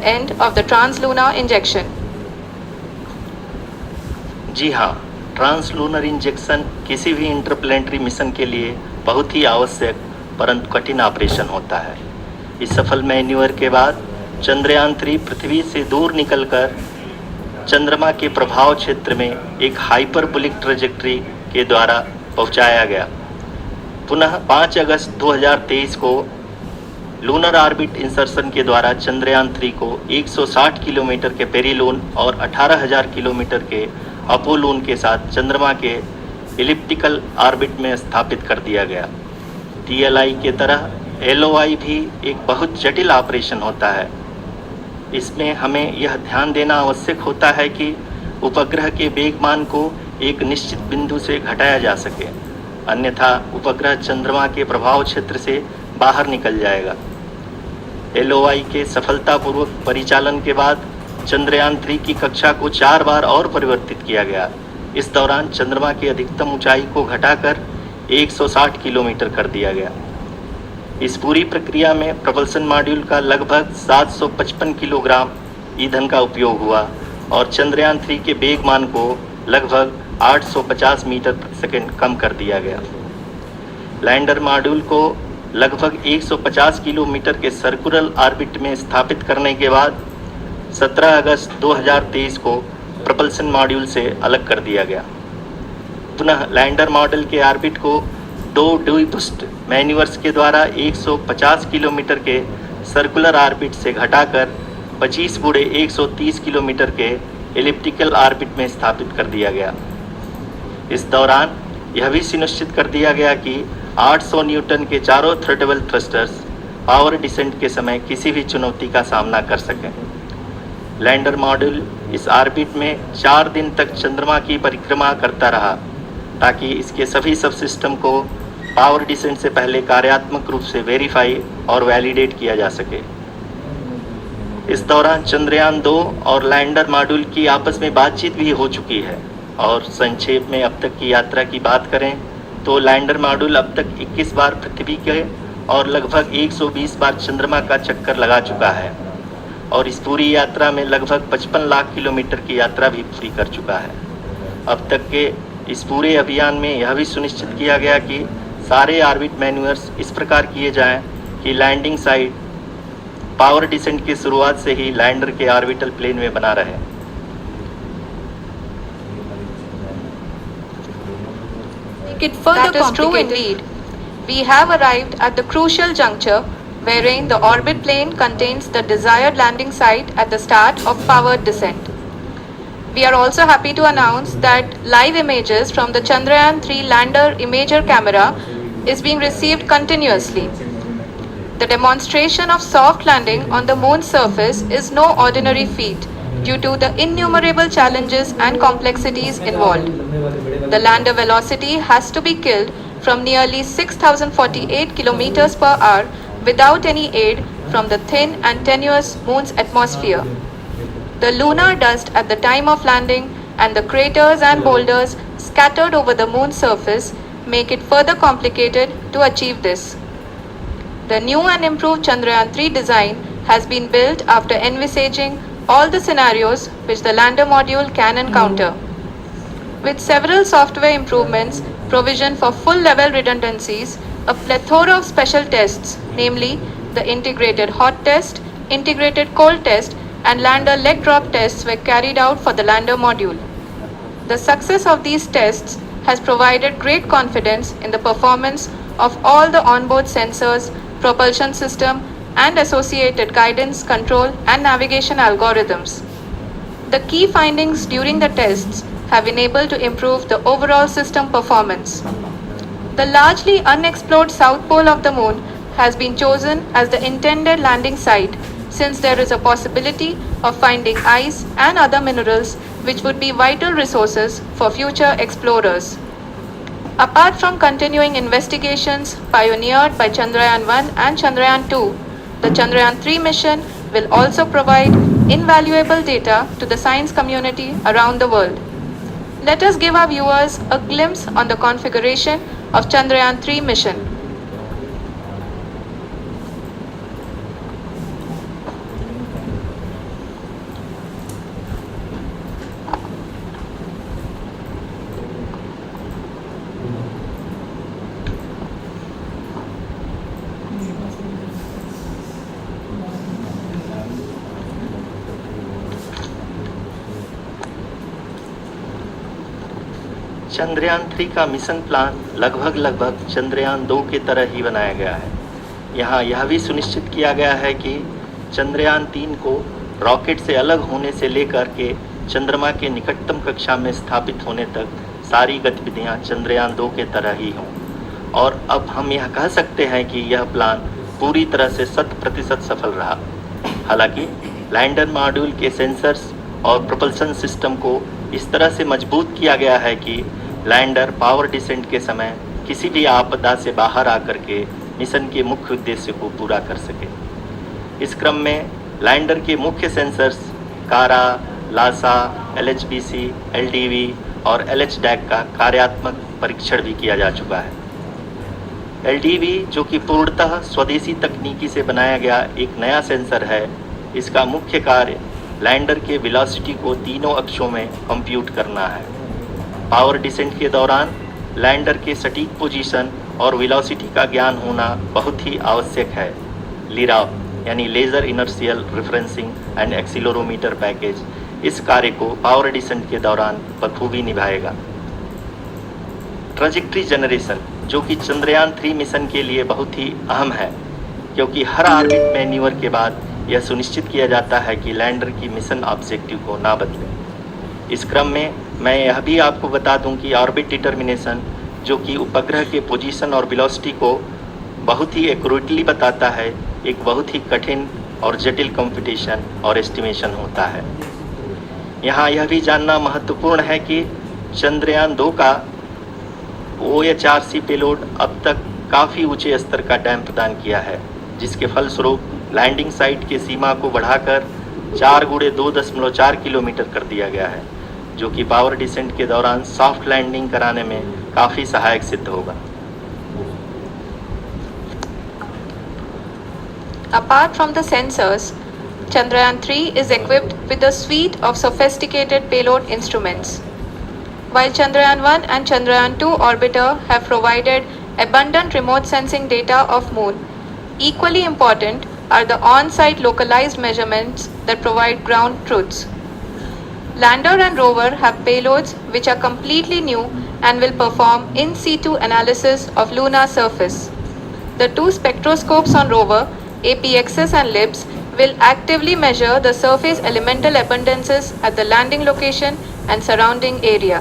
end of the Trans-Lunar Injection. जी हाँ, translunar injection किसी भी इंटरप्लेनेटरी मिशन के लिए बहुत ही आवश्यक परंतु कठिन ऑपरेशन होता है। इस सफल मैन्यूवर के बाद चंद्रयान 3 पृथ्वी से दूर निकलकर चंद्रमा के प्रभाव क्षेत्र में एक हाइपरबोलिक ट्रेजेक्ट्री के द्वारा पहुंचाया गया। पुनः 5 अगस्त 2023 को लूनर ऑर्बिट इंसर्शन के द्वारा चंद्रयान 3 को 160 किलोमीटर के पेरिलून और 18,000 किलोमीटर के अपोलून के साथ चंद्रमा के एलिप्टिकल ऑर्बिट में स्थापित कर दिया गया। TLI के तरह LOI भी एक बहुत जटिल ऑपरेशन होता है। इसमें हमें यह ध्यान देना आवश्यक होता है कि उपग्रह के वेगमान को एक निश्चित बिंदु से घटाया जा सके, अन्यथा उपग्रह चंद्रमा के प्रभाव क्षेत्र से बाहर निकल जाएगा। LOI के सफलतापूर्वक परिचालन के बाद चंद्रयान 3 की कक्षा को 4 बार और परिवर्तित किया गया। इस दौरान चंद्रमा की अधिकतम ऊंचाई को घटाकर 160 किलोमीटर कर दिया गया। इस पूरी प्रक्रिया में प्रपल्सन मॉड्यूल का लगभग 755 किलोग्राम ईंधन का उपयोग हुआ और चंद्रयान 3 के वेगमान को लगभग 850 मीटर प्रति सेकंड कम कर दिया गया। लैंडर मॉड्यूल को लगभग 150 किलोमीटर के सर्कुलर ऑर्बिट में स्थापित करने के बाद 17 अगस्त 2023 को प्रपल्सन मॉड्यूल से अलग कर दिया गया। पुनः लैंडर मॉडल के ऑर्बिट को 2 डीबूस्ट मैन्यूवर्स के द्वारा 150 किलोमीटर के सर्कुलर ऑर्बिट से घटाकर 25 गुणे 130 किलोमीटर के एलिप्टिकल ऑर्बिट में स्थापित कर दिया गया। इस दौरान यह भी सुनिश्चित कर दिया गया कि 800 न्यूटन के चारों थ्रोटल थ्रस्टर्स पावर डिसेंट के समय किसी भी चुनौती का सामना कर सकें। लैंडर मॉड्यूल इस ऑर्बिट में 4 दिन तक चंद्रमा की परिक्रमा करता रहा ताकि इसके सभी सब सिस्टम को पावर डिसेंट से पहले कार्यात्मक रूप से वेरीफाई और वैलिडेट किया जा सके। इस दौरान चंद्रयान 2 और लैंडर मॉड्यूल की आपस में बातचीत भी हो चुकी है। और संक्षेप में अब तक की यात्रा की बात करें तो लैंडर मॉड्यूल अब तक 21 बार पृथ्वी के और लगभग 120 बार चंद्रमा का चक्कर लगा चुका है और इस पूरी यात्रा में लगभग 55 लाख किलोमीटर की यात्रा भी पूरी कर चुका है। अब तक के इस पूरे अभियान में यह भी सुनिश्चित किया गया कि सारे ऑर्बिट मैन्यूवर्स इस प्रकार किए जाएं कि लैंडिंग साइट पावर डिसेंट की शुरुआत से ही लैंडर के ऑर्बिटल प्लेन में बना रहे। That is true indeed. We have arrived at the crucial juncture wherein the orbit plane contains the desired landing site at the start of powered descent. We are also happy to announce that live images from the Chandrayaan 3 lander imager camera is being received continuously. The demonstration of soft landing on the moon's surface is no ordinary feat due to the innumerable challenges and complexities involved. The lander velocity has to be killed from nearly 6,048 kilometers per hour without any aid from the thin and tenuous moon's atmosphere. The lunar dust at the time of landing and the craters and boulders scattered over the moon's surface make it further complicated to achieve this. The new and improved Chandrayaan 3 design has been built after envisaging all the scenarios which the lander module can encounter. With several software improvements, provision for full-level redundancies, a plethora of special tests, namely the integrated hot test, integrated cold test, and lander leg drop tests were carried out for the lander module. The success of these tests has provided great confidence in the performance of all the onboard sensors, propulsion system, and associated guidance, control, and navigation algorithms. The key findings during the tests have enabled to improve the overall system performance. The largely unexplored south pole of the moon has been chosen as the intended landing site since there is a possibility of finding ice and other minerals which would be vital resources for future explorers. Apart from continuing investigations pioneered by Chandrayaan 1 and Chandrayaan 2, the Chandrayaan 3 mission will also provide invaluable data to the science community around the world. Let us give our viewers a glimpse on the configuration of Chandrayaan 3 mission. Chandrayaan 3 का mission plan लगभग चंद्रयान 2 की तरह ही बनाया गया है। यहाँ यह भी सुनिश्चित किया गया है कि चंद्रयान 3 को रॉकेट से अलग होने से लेकर के चंद्रमा के निकटतम कक्षा में स्थापित होने तक सारी गतिविधियाँ चंद्रयान 2 के तरह ही हों। और अब हम यह कह सकते हैं कि यह प्लान पूरी तरह से 100% सफल रहा। हालांकि लैंडर मॉड्यूल के सेंसर्स और प्रोपल्शन सिस्टम को इस तरह से मजबूत किया गया है कि लैंडर पावर डिसेंट के समय किसी भी आपदा से बाहर आकर के मिशन के मुख्य उद्देश्य को पूरा कर सके। इस क्रम में लैंडर के मुख्य सेंसर्स कारा, लासा, LHBC, LDV और LHDAC का कार्यात्मक परीक्षण भी किया जा चुका है। LDV जो कि पूर्णतः स्वदेशी तकनीकी से बनाया गया एक नया सेंसर है, इसका मुख्य कार्य लैंडर के वेलोसिटी को तीनों अक्षों में कंप्यूट करना है। पावर डिसेंट के दौरान लैंडर के सटीक पोजीशन और वेलोसिटी का ज्ञान होना बहुत ही आवश्यक है। लिराव यानी laser inertial referencing and accelerometer package इस कार्य को पावर डिसेंट के दौरान बखूबी निभाएगा। ट्रैजेक्टरी जनरेशन जो कि चंद्रयान 3 मिशन के लिए बहुत ही अहम है, क्योंकि हर ऑर्बिट मैन्यूवर के बाद यह सुनिश्चित किया जाता है कि लैंडर की मिशन ऑब्जेक्टिव को ना बदले। इस क्रम में मैं यह भी आपको बता दूं कि ऑर्बिट डिटर्मिनेशन जो कि उपग्रह के पोजीशन और वेलोसिटी को बहुत ही एक्यूरेटली बताता है, एक बहुत ही कठिन और जटिल कंप्यूटेशन और एस्टिमेशन होता है। यहाँ यह भी जानना महत्वपूर्ण है कि चंद्रयान 2 का OHRC पेलोड अब तक काफ़ी ऊंचे स्तर का डैम प्रदान किया है, जिसके फलस्वरूप लैंडिंग साइट की सीमा को बढ़ाकर 4x2.4 किलोमीटर कर दिया गया है, जो कि पावर डिसेंट के दौरान सॉफ्ट लैंडिंग कराने में काफ़ी सहायक सिद्ध होगा। Apart from the sensors, Chandrayaan 3 is equipped with a suite of sophisticated payload instruments. While Chandrayaan 1 and Chandrayaan 2 orbiter have provided abundant remote sensing data of Moon, equally important are the on-site localized measurements that provide ground truths. Lander and rover have payloads which are completely new and will perform in situ analysis of lunar surface. The two spectroscopes on rover, APXS and LIBS, will actively measure the surface elemental abundances at the landing location and surrounding area.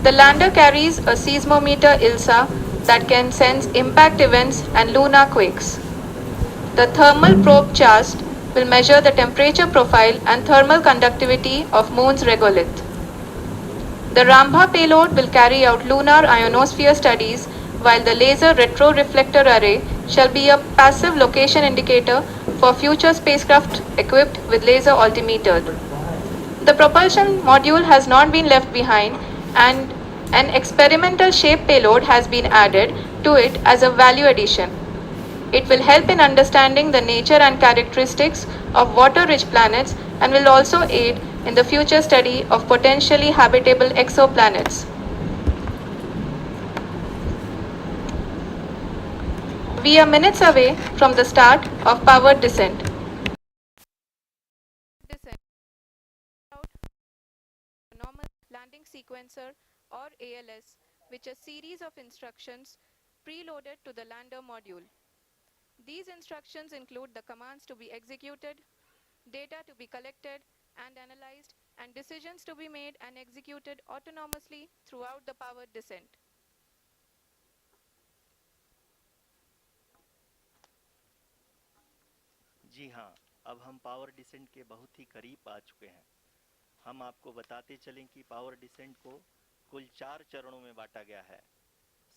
The lander carries a seismometer ILSA that can sense impact events and lunar quakes. The thermal probe CHAST will measure the temperature profile and thermal conductivity of Moon's regolith. The Rambha payload will carry out lunar ionosphere studies, while the laser retroreflector array shall be a passive location indicator for future spacecraft equipped with laser altimeter. The propulsion module has not been left behind, and an experimental shape payload has been added to it as a value addition. It will help in understanding the nature and characteristics of water-rich planets and will also aid in the future study of potentially habitable exoplanets. We are minutes away from the start of powered descent. Normal landing sequencer or ALS, which is a series of instructions preloaded to the lander module. These instructions include the commands to be executed, data to be collected and analyzed, and decisions to be made and executed autonomously throughout the powered descent. जी हाँ, अब हम power descent के बहुत ही करीब आ चुके हैं। हम आपको बताते चलें कि पावर डिसेंट को कुल 4 चरणों में बांटा गया है।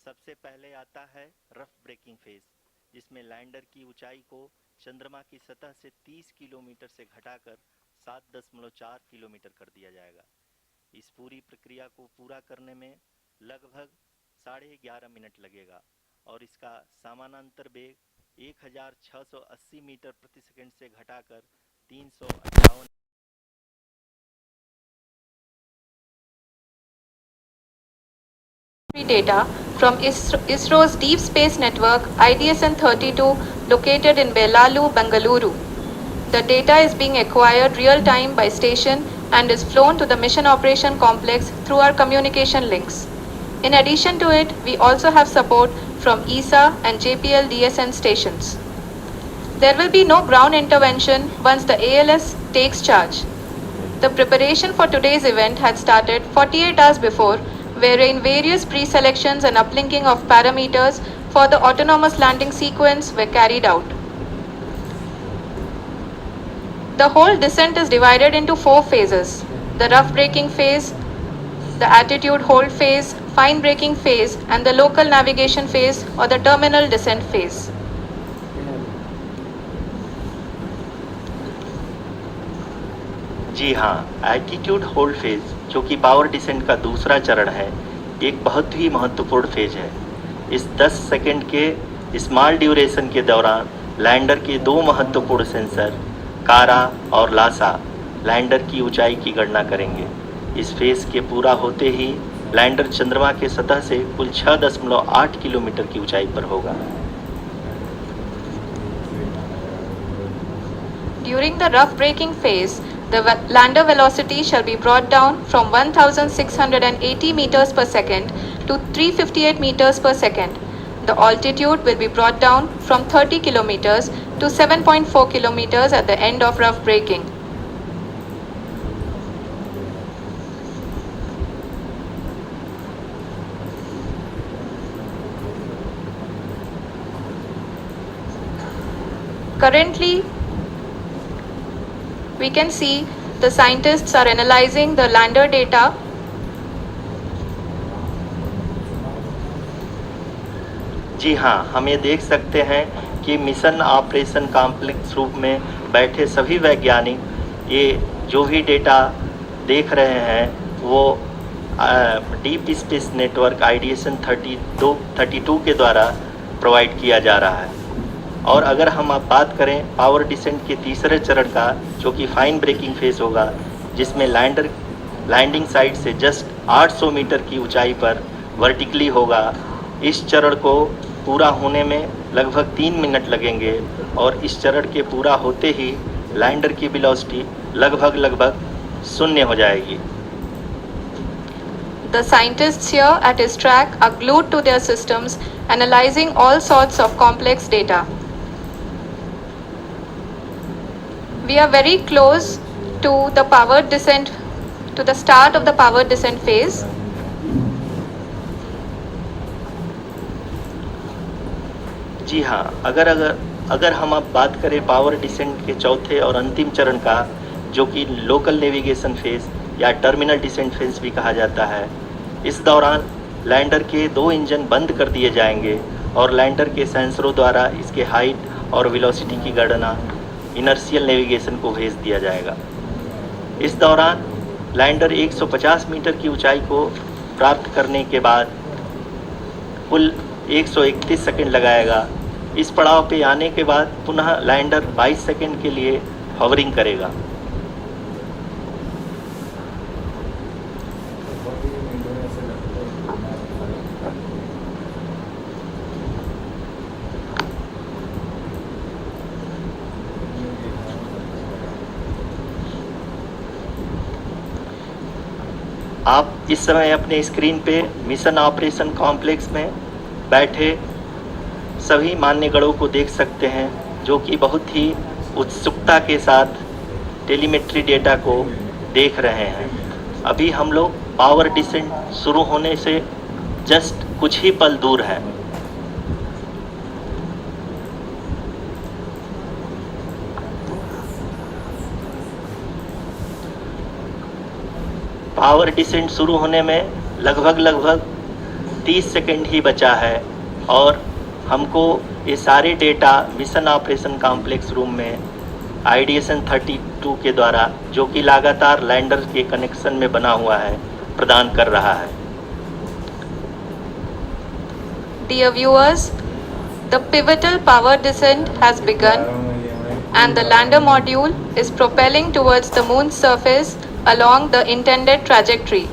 सबसे पहले आता है रफ ब्रेकिंग फेज, जिसमें लैंडर की ऊंचाई को चंद्रमा की सतह से 30 किलोमीटर से घटाकर 7.4 किलोमीटर कर दिया जाएगा। इस पूरी प्रक्रिया को पूरा करने में लगभग 11.5 मिनट लगेगा और इसका समानांतर वेग 1680 मीटर प्रति सेकंड से घटाकर 358 Data from ISRO's Deep Space Network IDSN-32 located in Belalu, Bengaluru. The data is being acquired real-time by station and is flown to the mission operation complex through our communication links. In addition to it, we also have support from ESA and JPL DSN stations. There will be no ground intervention once the ALS takes charge. The preparation for today's event had started 48 hours before, wherein various pre-selections and uplinking of parameters for the autonomous landing sequence were carried out. The whole descent is divided into 4 phases: the rough braking phase, the attitude hold phase, fine braking phase, and the local navigation phase or the terminal descent phase. जी हाँ, altitude hold phase, जो कि power descent का दूसरा चरण है, एक बहुत ही महत्वपूर्ण फेज है। इस 10 सेकंड के स्मॉल ड्यूरेशन के दौरान लैंडर के 2 महत्वपूर्ण सेंसर कारा और लासा लैंडर की ऊंचाई की गणना करेंगे। इस फेज के पूरा होते ही लैंडर चंद्रमा के सतह से कुल 6.8 किलोमीटर की ऊंचाई पर होगा। During the rough braking phase, the lander velocity shall be brought down from 1680 meters per second to 358 meters per second. The altitude will be brought down from 30 kilometers to 7.4 kilometers at the end of rough braking. Currently, we can see the scientists are analyzing the lander data. जी हाँ, हम ये देख सकते हैं कि mission operation complex रूप में बैठे सभी वैज्ञानिक ये जो भी डेटा देख रहे हैं वो डीप स्पेस नेटवर्क आइडिएशन 32 के द्वारा प्रोवाइड किया जा रहा है। और अगर हम अब बात करें पावर डिसेंट के तीसरे चरण का, जो कि फाइन ब्रेकिंग फेज होगा, जिसमें लैंडर लैंडिंग साइट से जस्ट 800 मीटर की ऊंचाई पर वर्टिकली होगा। इस चरण को पूरा होने में लगभग 3 मिनट लगेंगे और इस चरण के पूरा होते ही लैंडर की वेलोसिटी लगभग 0 हो जाएगी। The scientists here at his track are glued to their systems, analyzing all sorts of complex data. We are very close to the powered descent, to the start of the powered descent phase. जी हाँ, अगर हम अब बात करें power descent के चौथे और अंतिम चरण का, जो कि लोकल नेविगेशन फेज या टर्मिनल डिसेंट फेज भी कहा जाता है, इस दौरान लैंडर के 2 इंजन बंद कर दिए जाएंगे और लैंडर के सेंसरों द्वारा इसके हाइट और वेलोसिटी की गणना इनर्शियल नेविगेशन को भेज दिया जाएगा। इस दौरान लैंडर 150 मीटर की ऊंचाई को प्राप्त करने के बाद कुल 131 सेकंड लगाएगा। इस पड़ाव पे आने के बाद पुनः लैंडर 22 सेकंड के लिए हॉवरिंग करेगा। आप इस समय अपने स्क्रीन पे मिशन ऑपरेशन कॉम्प्लेक्स में बैठे सभी मान्यगणों को देख सकते हैं, जो कि बहुत ही उत्सुकता के साथ टेलीमेट्री डेटा को देख रहे हैं। अभी हम लोग पावर डिसेंट शुरू होने से जस्ट कुछ ही पल दूर हैं। पावर डिसेंट शुरू होने में लगभग 30 सेकंड ही बचा है और हमको ये सारे data mission operation complex room में आइडिएशन 32 के द्वारा, जो कि लगातार लैंडर के कनेक्शन में बना हुआ है, प्रदान कर रहा है। Dear viewers, the pivotal power descent has begun and the lander module is propelling towards the moon's surface along the intended trajectory.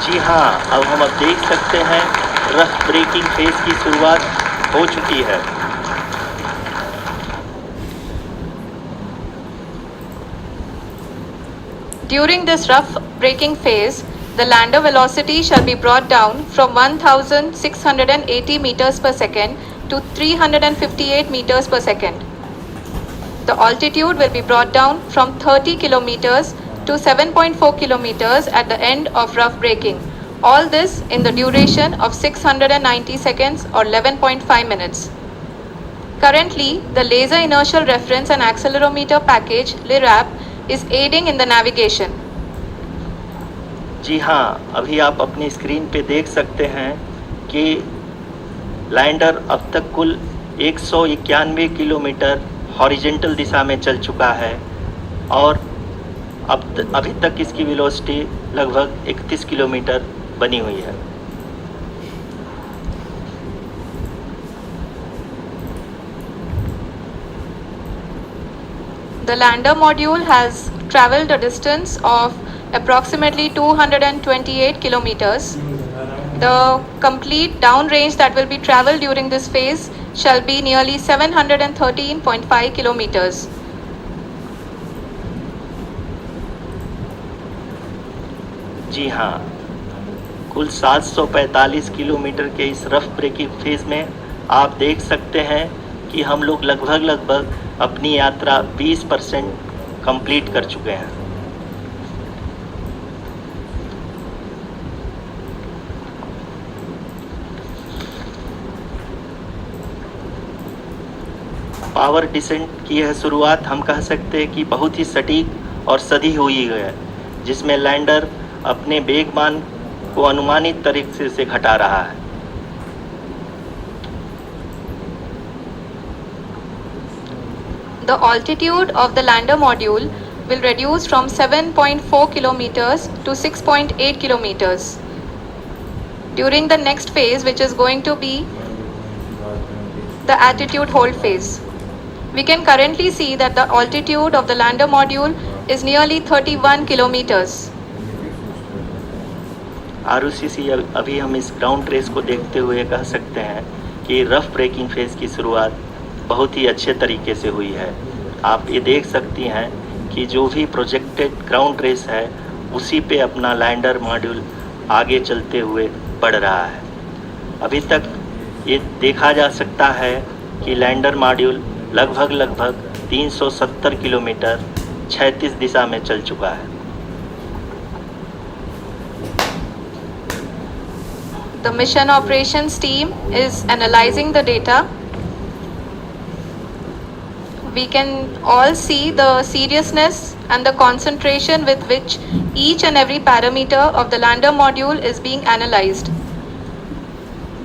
जी हाँ, अब हम देख सकते हैं रफ ब्रेकिंग फेज की शुरुआत हो चुकी है। During this rough braking phase, the lander velocity shall be brought down from 1680 meters per second to 358 meters per second. The altitude will be brought down from 30 kilometers to 7.4 kilometers at the end of rough braking. All this in the duration of 690 seconds or 11.5 minutes. Currently, the Laser Inertial Reference and Accelerometer package (LIRAP) is aiding in the navigation. जी हाँ, अभी आप अपनी screen पे देख सकते हैं कि lander अब तक कुल 191 किलोमीटर हॉरिजेंटल दिशा में चल चुका है और अभी तक इसकी वेलोसिटी लगभग 31 किलोमीटर बनी हुई है। The lander module has traveled a distance of approximately 228 kilometers. The complete downrange that will be traveled during this phase shall be nearly 713.5 kilometers. जी हाँ, कुल 745 किलोमीटर के इस रफ ब्रेकिंग फेज में आप देख सकते हैं कि हम लोग लगभग अपनी यात्रा 20% कंप्लीट कर चुके हैं। पावर डिसेंट की यह शुरुआत हम कह सकते हैं कि बहुत ही सटीक और सधी हुई है, जिसमें लैंडर अपने वेगमान को अनुमानित तरीके से घटा रहा है। The altitude of the lander module will reduce from 7.4 kilometers to 6.8 kilometers. During the next phase, which is going to be the attitude hold phase. We can currently see that the altitude of the lander module is nearly 31 kilometers. ROCC अभी हम इस ground race को देखते हुए कह सकते हैं कि रफ ब्रेकिंग फेज की शुरुआत बहुत ही अच्छे तरीके से हुई है। आप ये देख सकती हैं कि जो भी प्रोजेक्टेड ग्राउंड रेस है उसी पे अपना लैंडर मॉड्यूल आगे चलते हुए बढ़ रहा है। अभी तक ये देखा जा सकता है कि लैंडर मॉड्यूल लगभग 370 किलोमीटर क्षैतिज दिशा में चल चुका है। The mission operations team is analyzing the data. We can all see the seriousness and the concentration with which each and every parameter of the lander module is being analyzed.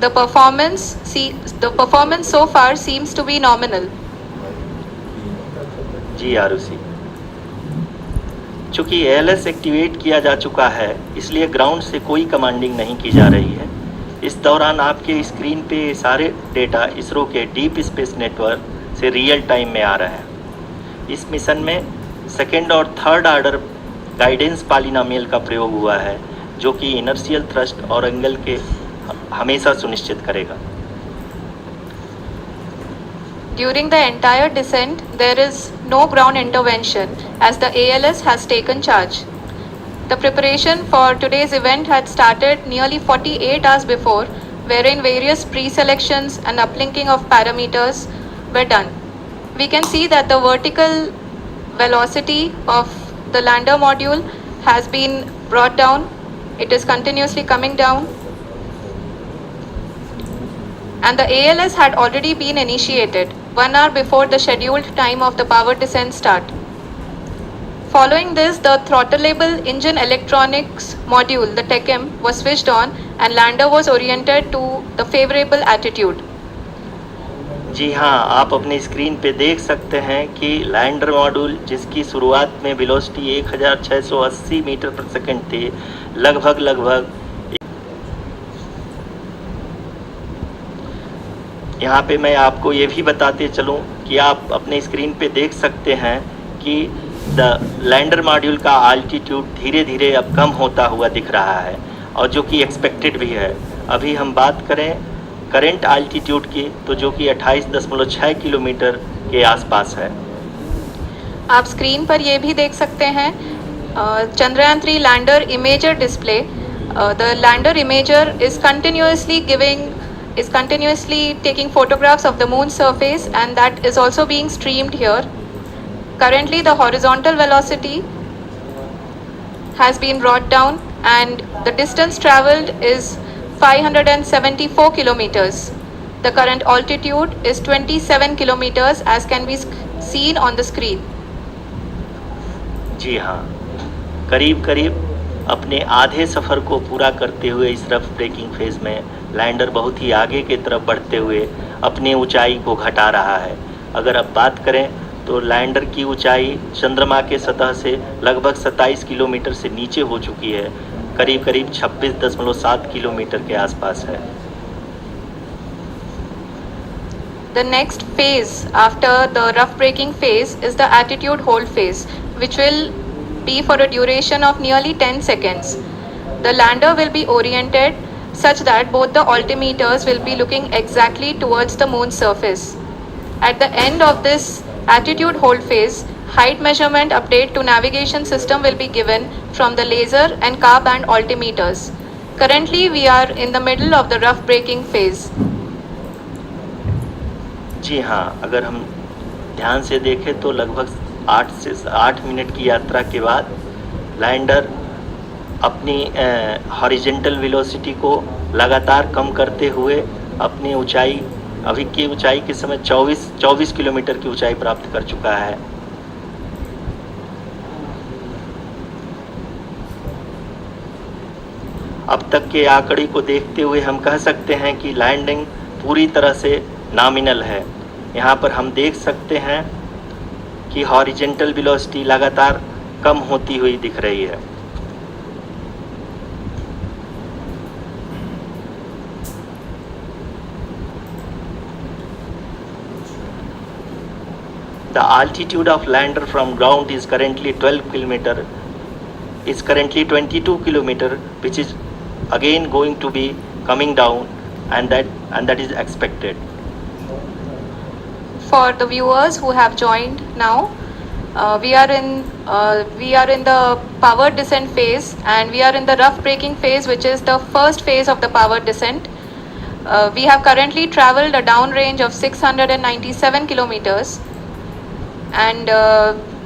The performance so far seems to be nominal. जी आरुषि, चूँकि ALS activate किया जा चुका है इसलिए ground से कोई commanding नहीं की जा रही है। इस दौरान आपके स्क्रीन पे सारे डेटा इसरो के डीप स्पेस नेटवर्क से रियल टाइम में आ रहे हैं। इस मिशन में सेकेंड और थर्ड ऑर्डर गाइडेंस पॉलिनोमियल का प्रयोग हुआ है जो कि इनर्शियल थ्रस्ट और एंगल के हमेशा सुनिश्चित करेगा। During the entire descent, there is no ground intervention as the ALS has taken charge. The preparation for today's event had started nearly 48 hours before, wherein various pre-selections and uplinking of parameters were done. We can see that the vertical velocity of the lander module has been brought down. It is continuously coming down. And the ALS had already been initiated 1 hour before the scheduled time of the power descent start. Following this, the throttleable engine electronics module, the TECM, was switched on and lander was oriented to the favorable attitude. जी हाँ, आप अपनी screen पे देख सकते हैं कि lander module जिसकी शुरुआत में वेलोसिटी 1680 मीटर पर सेकंड थी, लगभग यहाँ पे मैं आपको ये भी बताते चलूँ कि आप अपने स्क्रीन पे देख सकते हैं कि द लैंडर मॉड्यूल का आल्टीट्यूड धीरे धीरे अब कम होता हुआ दिख रहा है और जो कि एक्सपेक्टेड भी है। अभी हम बात करें करेंट आल्टीट्यूड की, तो जो कि 28.6 किलोमीटर के आसपास है। आप स्क्रीन पर ये भी देख सकते हैं Chandrayaan 3 lander imager display. The lander imager is continuously taking photographs of the moon surface, and that is also being streamed here. Currently the horizontal velocity has been brought down and the distance traveled is 574 kilometers. The current altitude is 27 kilometers as can be seen on the screen. जी हाँ, करीब करीब अपने आधे सफ़र को पूरा करते हुए इस रफ ब्रेकिंग फेज़ में लैंडर बहुत ही आगे की तरफ बढ़ते हुए अपनी ऊंचाई को घटा रहा है। अगर अब बात करें तो लैंडर की ऊंचाई चंद्रमा के सतह से लगभग 27 किलोमीटर से नीचे हो चुकी है, करीब करीब 26.7 किलोमीटर के आसपास है। The next phase after the rough braking phase is the attitude hold phase, which will be for a duration of nearly 10 seconds. The lander will be oriented such that both the altimeters will be looking exactly towards the moon's surface. At the end of this attitude hold phase, height measurement update to navigation system will be given from the laser and car band altimeters. Currently we are in the middle of the rough braking phase. जी हाँ, अगर हम ध्यान से देखें तो लगभग 8 minute की यात्रा के बाद लैंडर अपनी हॉरिजेंटल वेलोसिटी को लगातार कम करते हुए अपनी ऊंचाई, अभी की ऊंचाई के समय 24 किलोमीटर की ऊंचाई प्राप्त कर चुका है। अब तक के आंकड़े को देखते हुए हम कह सकते हैं कि लैंडिंग पूरी तरह से नॉमिनल है। यहाँ पर हम देख सकते हैं कि हॉरिजेंटल वेलोसिटी लगातार कम होती हुई दिख रही है। The altitude of lander from ground is currently 22 kilometer, which is again going to be coming down, and that is expected. For the viewers who have joined now, we are in the power descent phase, and we are in the rough braking phase, which is the first phase of the power descent. We have currently traveled a downrange of 697 kilometers, and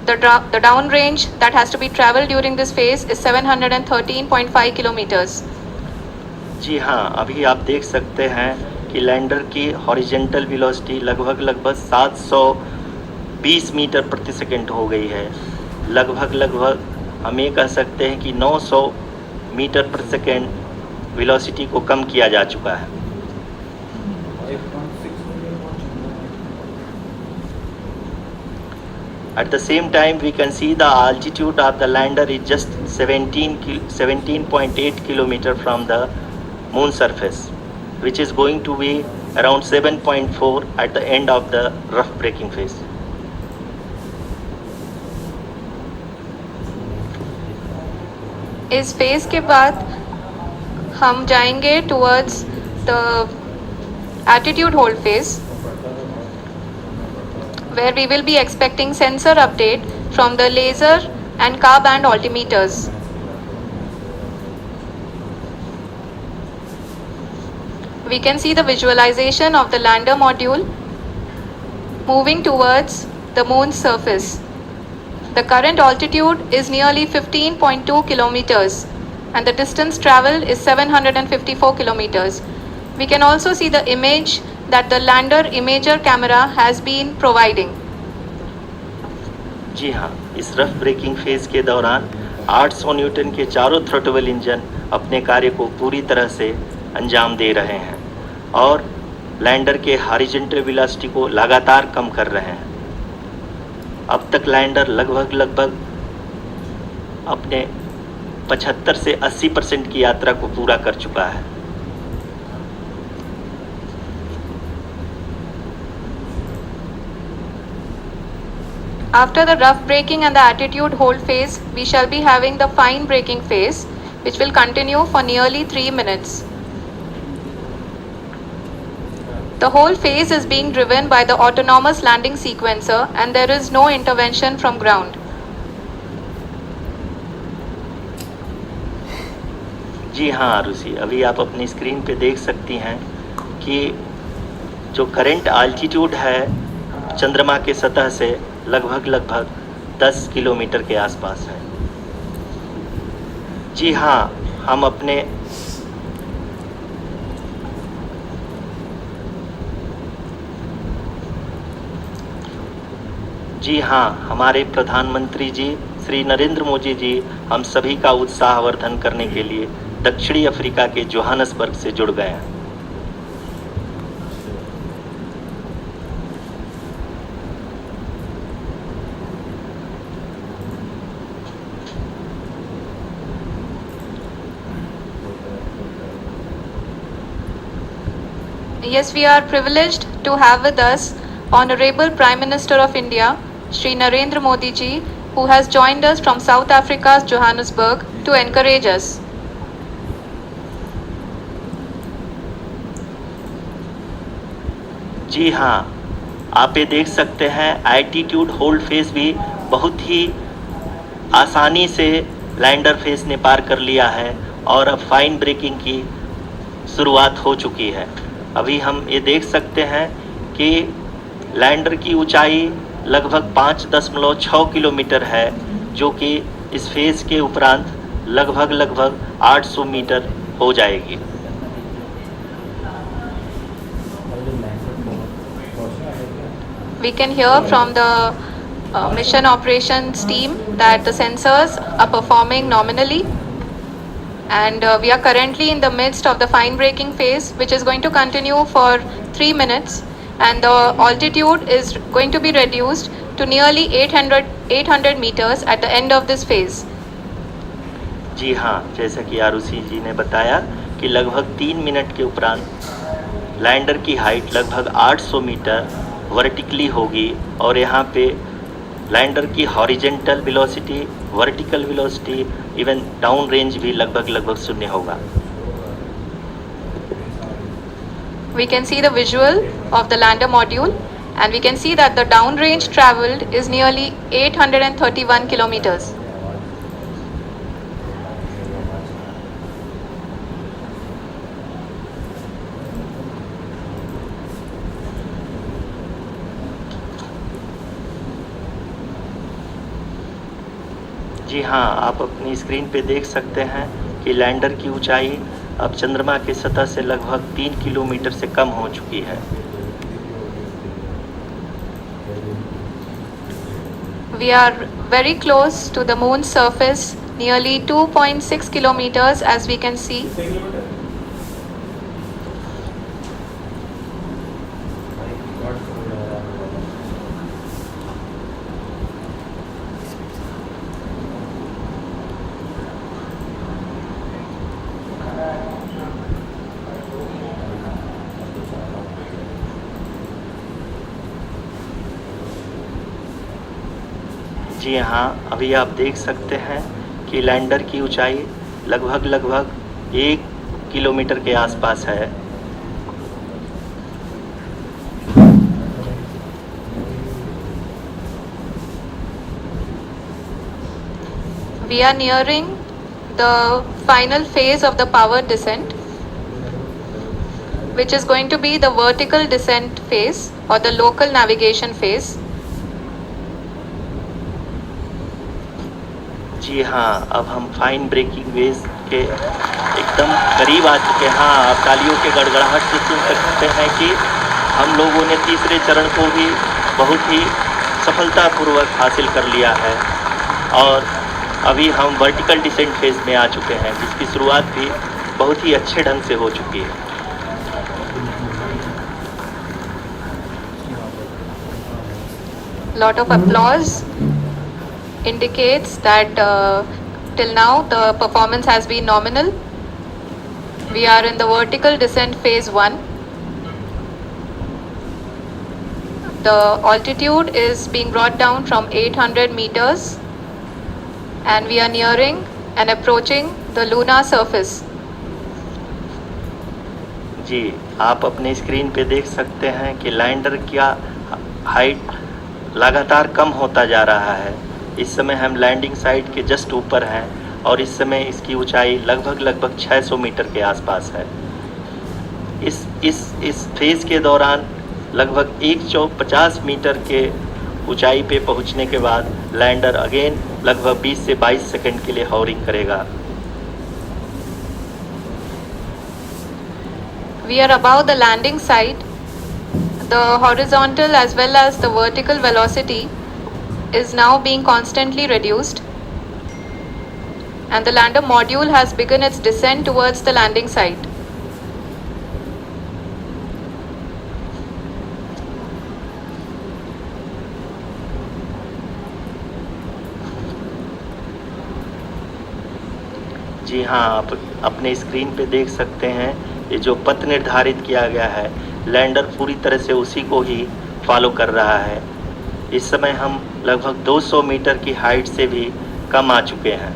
the downrange that has to be traveled during this phase is 713.5 kilometers. जी हाँ, अभी आप देख सकते हैं कि lander की horizontal velocity लगभग 720 metre प्रति सेकंड हो गई है। लगभग हम ये कह सकते हैं कि 900 मीटर प्रति सेकंड वेलोसिटी को कम किया जा चुका है। At the same time, we can see the altitude of the lander is just 17.8 kilometer from the moon surface, which is going to be around 7.4 at the end of the rough braking phase. इस phase के बाद हम जाएंगे towards the attitude hold phase, where we will be expecting sensor update from the laser and car band altimeters. We can see the visualization of the lander module moving towards the moon's surface. The current altitude is nearly 15.2 kilometers and the distance traveled is 754 kilometers. We can also see the image that the lander imager camera has been providing. जी हाँ, इस rough breaking phase के दौरान 800 Newton के चारों throttle engine अपने कार्य को पूरी तरह से अंजाम दे रहे हैं और लैंडर के हॉरिजॉन्टल वेलोसिटी को लगातार कम कर रहे हैं। अब तक लैंडर लगभग अपने 75 से 80% की यात्रा को पूरा कर चुका है। After the rough braking and the attitude hold phase, we shall be having the fine braking phase, which will continue for nearly 3 minutes. The whole phase is being driven by the autonomous landing sequencer and there is no intervention from ground. जी हाँ आरुषि, अभी आप अपनी screen पे देख सकती हैं कि जो करंट आल्टीट्यूड है चंद्रमा के सतह से लगभग 10 किलोमीटर के आसपास है। जी हाँ, हम अपने जी हाँ, हमारे प्रधानमंत्री जी श्री नरेंद्र मोदी जी हम सभी का उत्साहवर्धन करने के लिए दक्षिणी अफ्रीका के जोहानसबर्ग से जुड़ गए हैं। Yes, we are privileged to have with us Honorable Prime Minister of India, Shri Narendra Modi ji, who has joined us from South Africa's Johannesburg to encourage us. जी हाँ, आप ये देख सकते हैं एल्टीट्यूड होल्ड फेज भी बहुत ही आसानी से लैंडर फेज ने पार कर लिया है और अब फाइन ब्रेकिंग की शुरुआत हो चुकी है। अभी हम ये देख सकते हैं कि लैंडर की ऊंचाई लगभग 5.6 किलोमीटर है, जो कि इस फेज के उपरांत लगभग 800 मीटर हो जाएगी। We can hear from the mission operations team that the sensors are performing nominally and we are currently in the midst of the fine braking phase, which is going to continue for 3 minutes and the altitude is going to be reduced to nearly 800 meters at the end of this phase. जी हाँ, जैसा कि आरुषि जी ने बताया कि लगभग 3 minute के उपरांत lander की हाइट लगभग 800 मीटर वर्टिकली होगी और यहाँ पे लैंडर की horizontal velocity, vertical velocity, even down range भी लगभग शून्य होगा। We can see the visual of the lander module and we can see that the down range traveled is nearly 831 kilometers. जी हाँ, आप अपनी स्क्रीन पे देख सकते हैं कि लैंडर की ऊंचाई अब चंद्रमा के सतह से लगभग 3 किलोमीटर से कम हो चुकी है। We are very close to the moon's surface, nearly 2.6 kilometers as we can see. जी हाँ, अभी आप देख सकते हैं कि लैंडर की ऊंचाई लगभग 1 किलोमीटर के आसपास है। We are nearing the final phase of the power descent, which is going to be the vertical descent phase or the local navigation phase. जी हाँ, अब हम फाइन ब्रेकिंग वेज के एकदम करीब आ चुके हैं। हाँ, आप तालियों के गड़गड़ाहट से सुन सकते हैं कि हम लोगों ने तीसरे चरण को भी बहुत ही सफलतापूर्वक हासिल कर लिया है और अभी हम वर्टिकल डिसेंट फेज में आ चुके हैं, जिसकी शुरुआत भी बहुत ही अच्छे ढंग से हो चुकी है। Lot of applause indicates that till now the performance has been nominal. We are in the vertical descent phase 1. The altitude is being brought down from 800 meters and we are nearing and approaching the lunar surface. जी, आप अपने screen पे देख सकते हैं कि lander का height लगातार कम होता जा रहा है। इस समय हम लैंडिंग साइट के जस्ट ऊपर हैं और इस समय इसकी ऊंचाई लगभग 600 मीटर के आसपास है। इस फेज़ के दौरान लगभग 150 मीटर के ऊंचाई पे पहुंचने के बाद लैंडर अगेन लगभग 20 से 22 सेकंड के लिए हॉवरिंग करेगा। We are above the landing site. The horizontal as well as the vertical velocity is now being constantly reduced, and the lander module has begun its descent towards the landing site. जी हाँ, आप अपने screen पे देख सकते हैं ये जो पथ निर्धारित किया गया है, लैंडर पूरी तरह से उसी को ही फॉलो कर रहा है। इस समय हम लगभग 200 मीटर की हाइट से भी कम आ चुके हैं।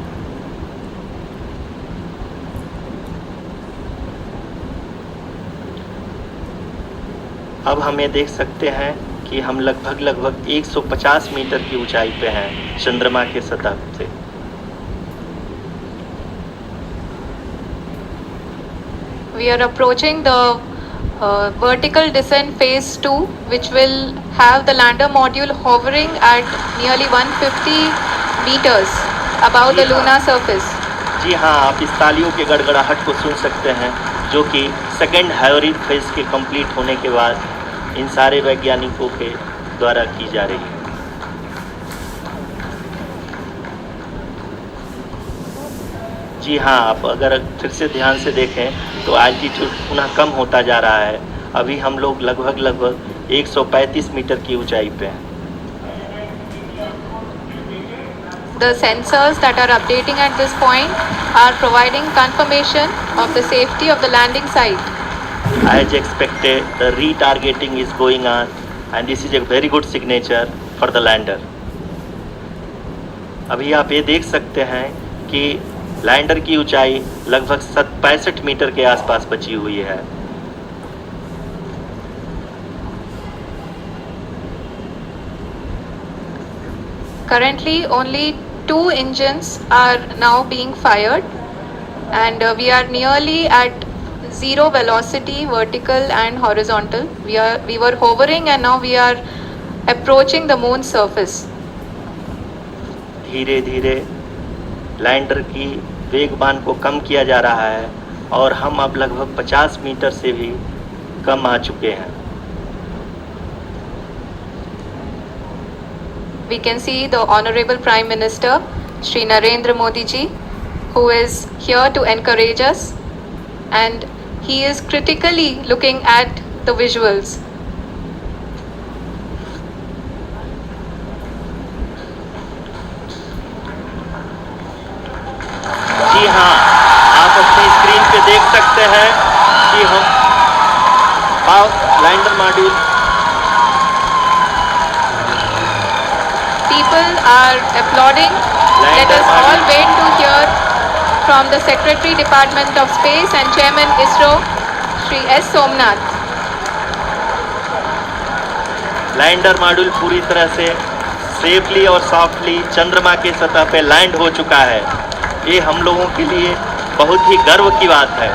अब हम ये देख सकते हैं कि हम लगभग 150 मीटर की ऊंचाई पे हैं चंद्रमा के सतह से। We are approaching the vertical descent phase 2, which will have the lander module hovering at nearly 150 meters above the lunar surface. जी हाँ, आप इस तालियों के गड़गड़ाहट को सुन सकते हैं, जो कि सेकेंड हाइब्रिड फेज के कंप्लीट होने के बाद इन सारे वैज्ञानिकों के द्वारा की जा रही है। जी हाँ, आप अगर फिर से ध्यान से देखें तो एल्टीट्यूड पुनः कम होता जा रहा है। अभी हम लोग लगभग 135 मीटर की ऊंचाई पे हैं। The sensors that are updating at this point are providing confirmation of the safety of the landing site. As expected, the retargeting is going on and this is a very good signature for the lander. अभी आप ये देख सकते हैं कि lander की ऊंचाई लगभग 65 मीटर के आसपास बची हुई है। Currently, only 2 engines are now being fired, and we are nearly at zero velocity, vertical and horizontal. We were hovering, and now we are approaching the moon's surface. धीरे धीरे लैंडर की वेगबान को कम किया जा रहा है और हम अब लगभग 50 मीटर से भी कम आ चुके हैं। We can see the Honorable Prime Minister, Shri Narendra Modi ji, who is here to encourage us, and he is critically looking at the visuals. जी हाँ, आप अपनी स्क्रीन पे देख सकते हैं कि हम lander module People are applauding. Let us all wait to hear from the Secretary Department of Space and Chairman ISRO, Shri S. Somnath. Lander module पूरी तरह से सेफली और सॉफ्टली चंद्रमा के सतह पे लैंड हो चुका है। ये हम लोगों के लिए बहुत ही गर्व की बात है।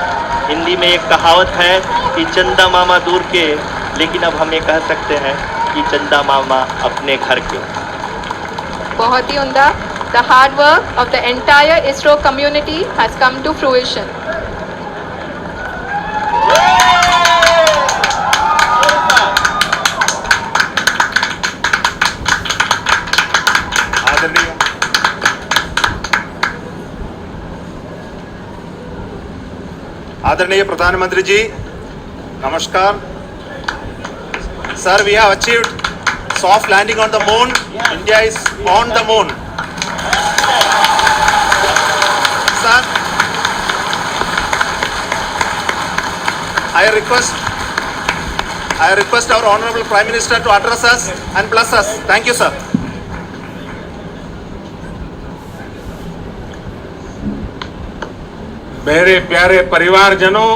हिंदी में एक कहावत है कि चंदा मामा दूर के, लेकिन अब हम ये कह सकते हैं कि चंदा मामा अपने घर के। बहुत ही उम्दा. The hard work of the entire ISRO community has come to fruition. आदरणीय प्रधानमंत्री जी, नमस्कार sir. We have achieved soft landing on the moon. India is on the moon. Sir, I request our Honorable Prime Minister to address us and bless us. Thank you, sir. मेरे प्यारे परिवारजनों,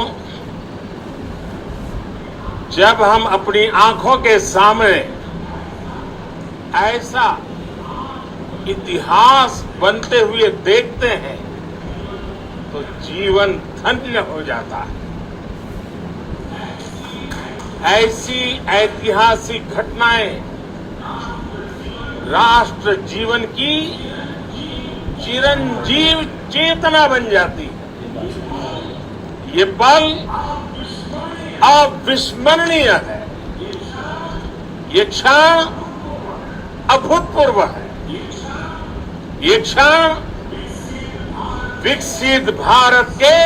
जब हम अपनी आंखों के सामने ऐसा इतिहास बनते हुए देखते हैं तो जीवन धन्य हो जाता है। ऐसी ऐतिहासिक घटनाएं राष्ट्र जीवन की चिरंजीव चेतना बन जाती है। ये पल अविस्मरणीय है। ये क्षण अभूतपूर्व है। ये क्षण विकसित भारत के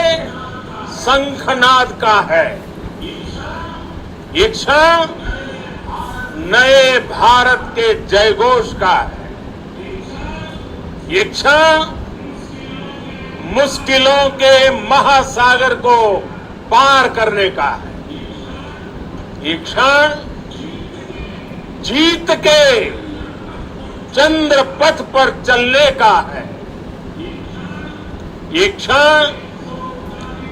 शंखनाद का है। ये क्षण नए भारत के जयघोष का है। ये क्षण मुश्किलों के महासागर को पार करने का है। ये क्षण जीत के चंद्र पथ पर चलने का है। ये क्षण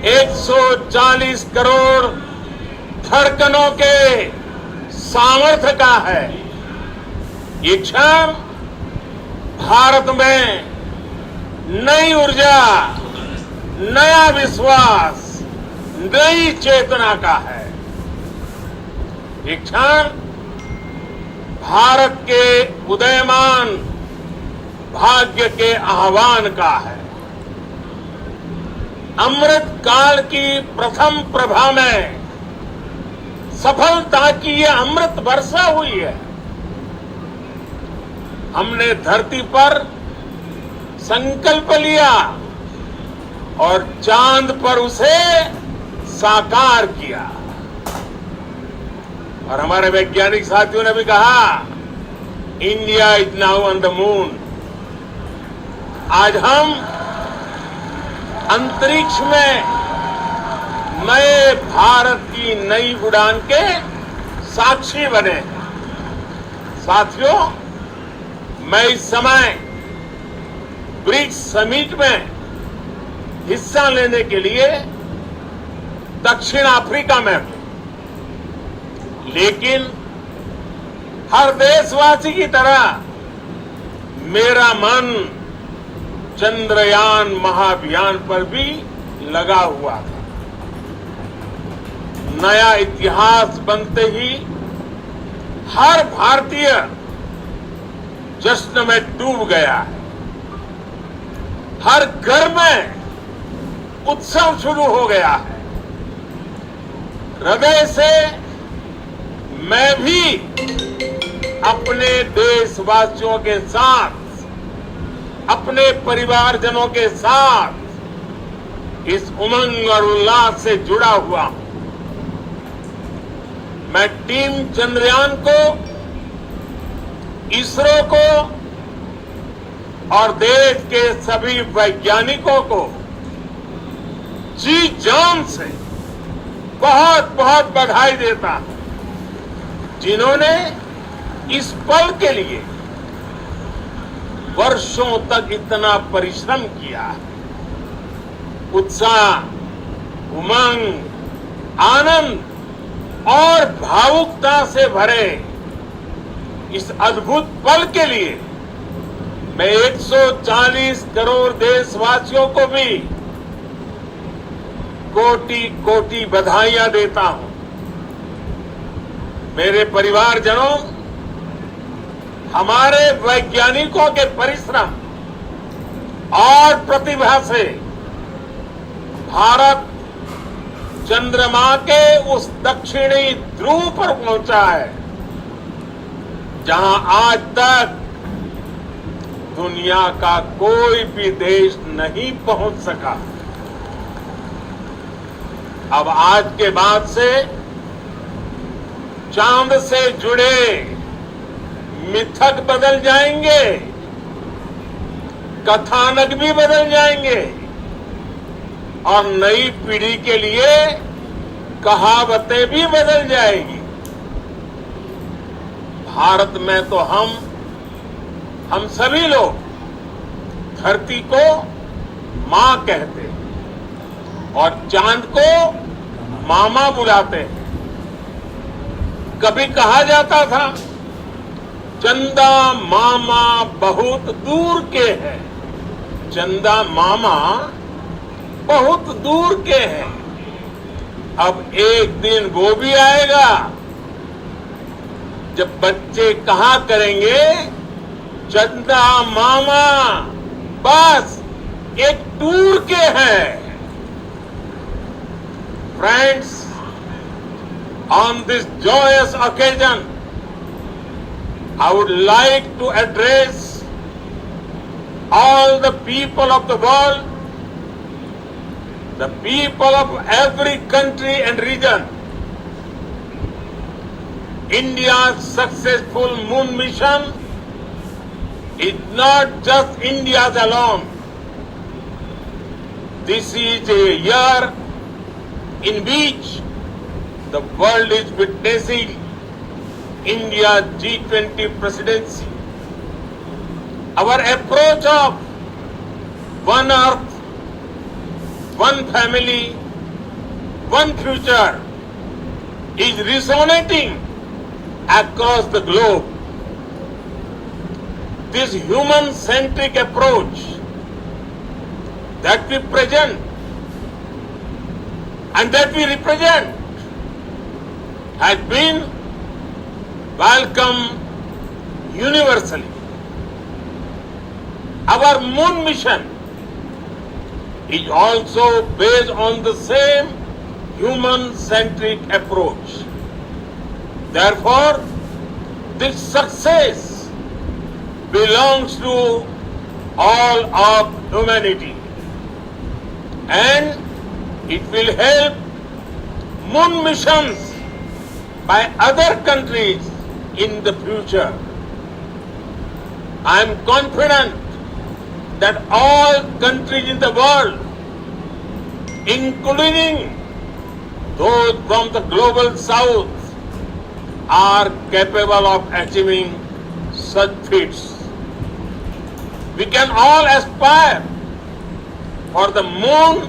140 करोड़ धड़कनों के सामर्थ्य का है। ये क्षण भारत में नई ऊर्जा, नया विश्वास, नई चेतना का है। ये क्षण भारत के उदयमान भाग्य के आह्वान का है। अमृत काल की प्रथम प्रभा में सफलता की ये अमृत वर्षा हुई है। हमने धरती पर संकल्प लिया और चांद पर उसे साकार किया। और हमारे वैज्ञानिक साथियों ने भी कहा, India is now on the moon. आज हम अंतरिक्ष में नए भारत की नई उड़ान के साक्षी बने हैं। साथियों, मैं इस समय ब्रिक्स समिट में हिस्सा लेने के लिए दक्षिण अफ्रीका में हूं, लेकिन हर देशवासी की तरह मेरा मन चंद्रयान महाअभियान पर भी लगा हुआ था। नया इतिहास बनते ही हर भारतीय जश्न में डूब गया है। हर घर में उत्सव शुरू हो गया है। हृदय से मैं भी अपने देशवासियों के साथ, अपने परिवारजनों के साथ इस उमंग और उल्लास से जुड़ा हुआ हूं। मैं टीम चंद्रयान को, इसरो को और देश के सभी वैज्ञानिकों को जी जान से बहुत बहुत बधाई देता हूं, जिन्होंने इस पल के लिए वर्षों तक इतना परिश्रम किया। उत्साह, उमंग, आनंद और भावुकता से भरे इस अद्भुत पल के लिए मैं 140 करोड़ देशवासियों को भी कोटि कोटि बधाइयां देता हूं। मेरे परिवारजनों, हमारे वैज्ञानिकों के परिश्रम और प्रतिभा से भारत चंद्रमा के उस दक्षिणी ध्रुव पर पहुंचा है, जहां आज तक दुनिया का कोई भी देश नहीं पहुंच सका। अब आज के बाद से चांद से जुड़े मिथक बदल जाएंगे, कथानक भी बदल जाएंगे और नई पीढ़ी के लिए कहावतें भी बदल जाएगी। भारत में तो हम सभी लोग धरती को मां कहते हैं, और चांद को मामा बुलाते हैं। कभी कहा जाता था चंदा मामा बहुत दूर के हैं, चंदा मामा बहुत दूर के हैं। अब एक दिन वो भी आएगा जब बच्चे कहा करेंगे चंदा मामा बस एक टूर के हैं। Friends, on this joyous occasion, I would like to address all the people of the world, the people of every country and region. India's successful moon mission is not just India's alone. This is a year in which the world is witnessing India's G20 presidency. Our approach of one earth, one family, one future is resonating across the globe. This human-centric approach that we present and that we represent has been welcomed universally. Our moon mission is also based on the same human-centric approach. Therefore, this success belongs to all of humanity, and it will help moon missions by other countries in the future. I am confident that all countries in the world, including those from the global south, are capable of achieving such feats. We can all aspire for the moon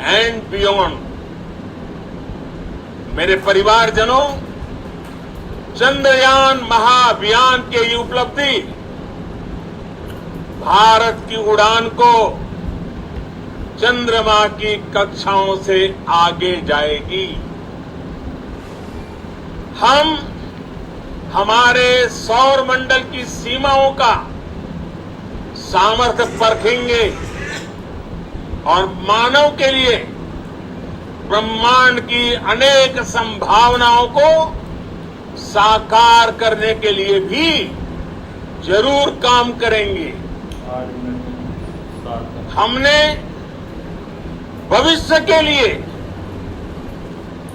and beyond. मेरे परिवारजनों, चंद्रयान महाअभियान की ये उपलब्धि भारत की उड़ान को चंद्रमा की कक्षाओं से आगे जाएगी। हम हमारे सौर मंडल की सीमाओं का सामर्थ्य परखेंगे और मानव के लिए ब्रह्मांड की अनेक संभावनाओं को साकार करने के लिए भी जरूर काम करेंगे। हमने भविष्य के लिए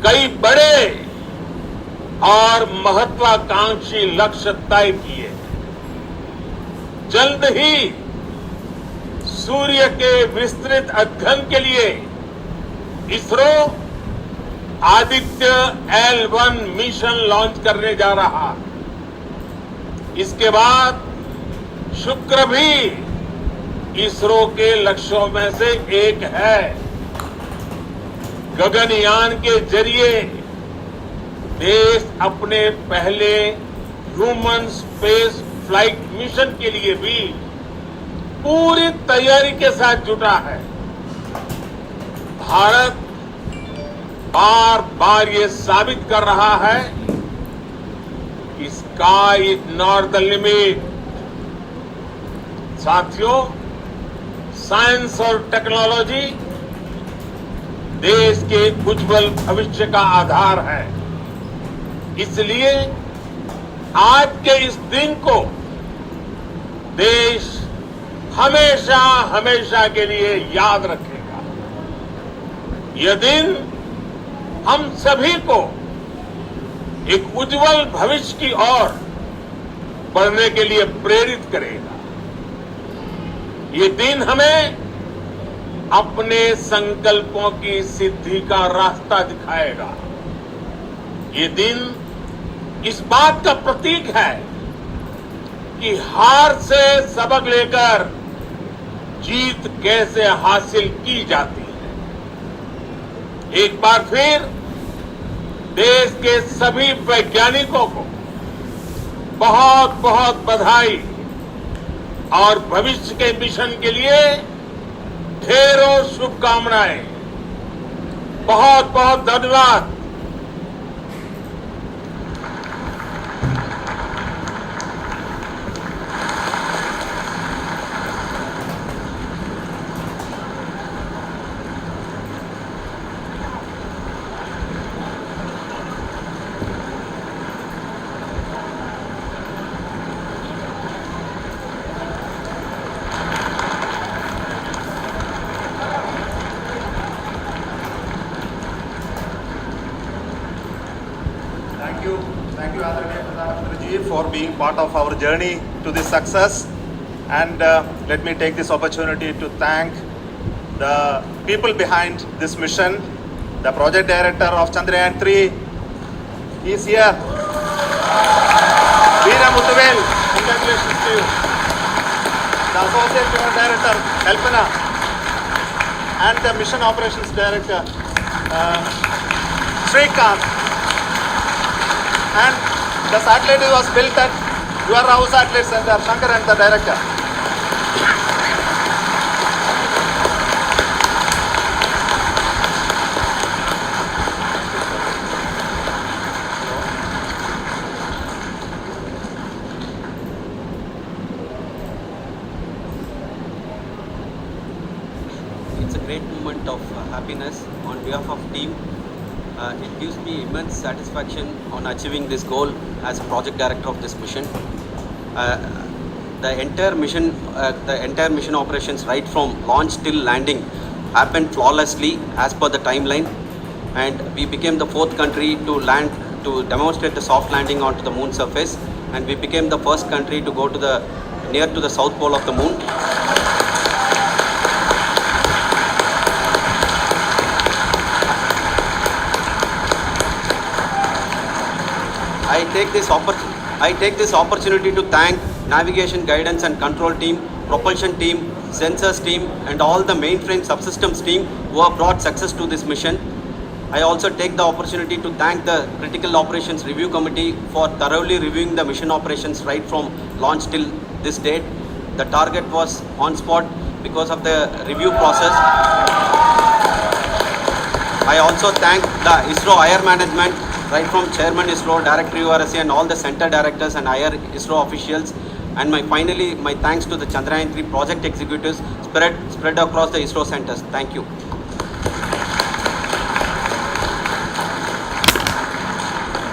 कई बड़े और महत्वाकांक्षी लक्ष्य तय किए। जल्द ही सूर्य के विस्तृत अध्ययन के लिए ISRO Aditya L1 mission launch करने जा रहा। इसके बाद शुक्र भी इसरो के लक्ष्यों में से एक है। गगनयान के जरिए देश अपने पहले ह्यूमन स्पेस फ्लाइट मिशन के लिए भी पूरी तैयारी के साथ जुटा है। भारत बार बार ये साबित कर रहा है कि sky is not the limit. साथियों, साइंस और टेक्नोलॉजी देश के उज्जवल भविष्य का आधार है। इसलिए आज के इस दिन को देश हमेशा हमेशा के लिए याद रखेगा। यह दिन हम सभी को एक उज्जवल भविष्य की ओर बढ़ने के लिए प्रेरित करेगा। ये दिन हमें अपने संकल्पों की सिद्धि का रास्ता दिखाएगा। ये दिन इस बात का प्रतीक है कि हार से सबक लेकर जीत कैसे हासिल की जाती है। एक बार फिर देश के सभी वैज्ञानिकों को बहुत बहुत बधाई और भविष्य के मिशन के लिए ढेरों शुभकामनाएं। बहुत बहुत धन्यवाद। Thank you, Adranaya Pradhan Mukherjee, for being part of our journey to this success. And let me take this opportunity to thank the people behind this mission. The project director of Chandrayaan 3 is here. Veera Muthuvel, congratulations to you. The associate director, Kalpana, and the mission operations director, Srikanth. And the satellite was built at your house satellite center, Shankar and the director. It's a great moment of happiness on behalf of team. It gives me immense satisfaction on achieving this goal as project director of this mission. The entire mission operations right from launch till landing happened flawlessly as per the timeline, and we became the fourth country to land to demonstrate the soft landing onto the moon surface, and we became the first country to go to the near to the south pole of the moon. I take this opportunity to thank navigation, guidance and control team, propulsion team, sensors team and all the mainframe subsystems team who have brought success to this mission. I also take the opportunity to thank the Critical Operations Review Committee for thoroughly reviewing the mission operations right from launch till this date. The target was on spot because of the review process. I also thank the ISRO higher management, right from Chairman ISRO, Director URSC and all the center directors and higher ISRO officials. And finally, my thanks to the Chandrayaan 3 project executives spread across the ISRO centers. Thank you.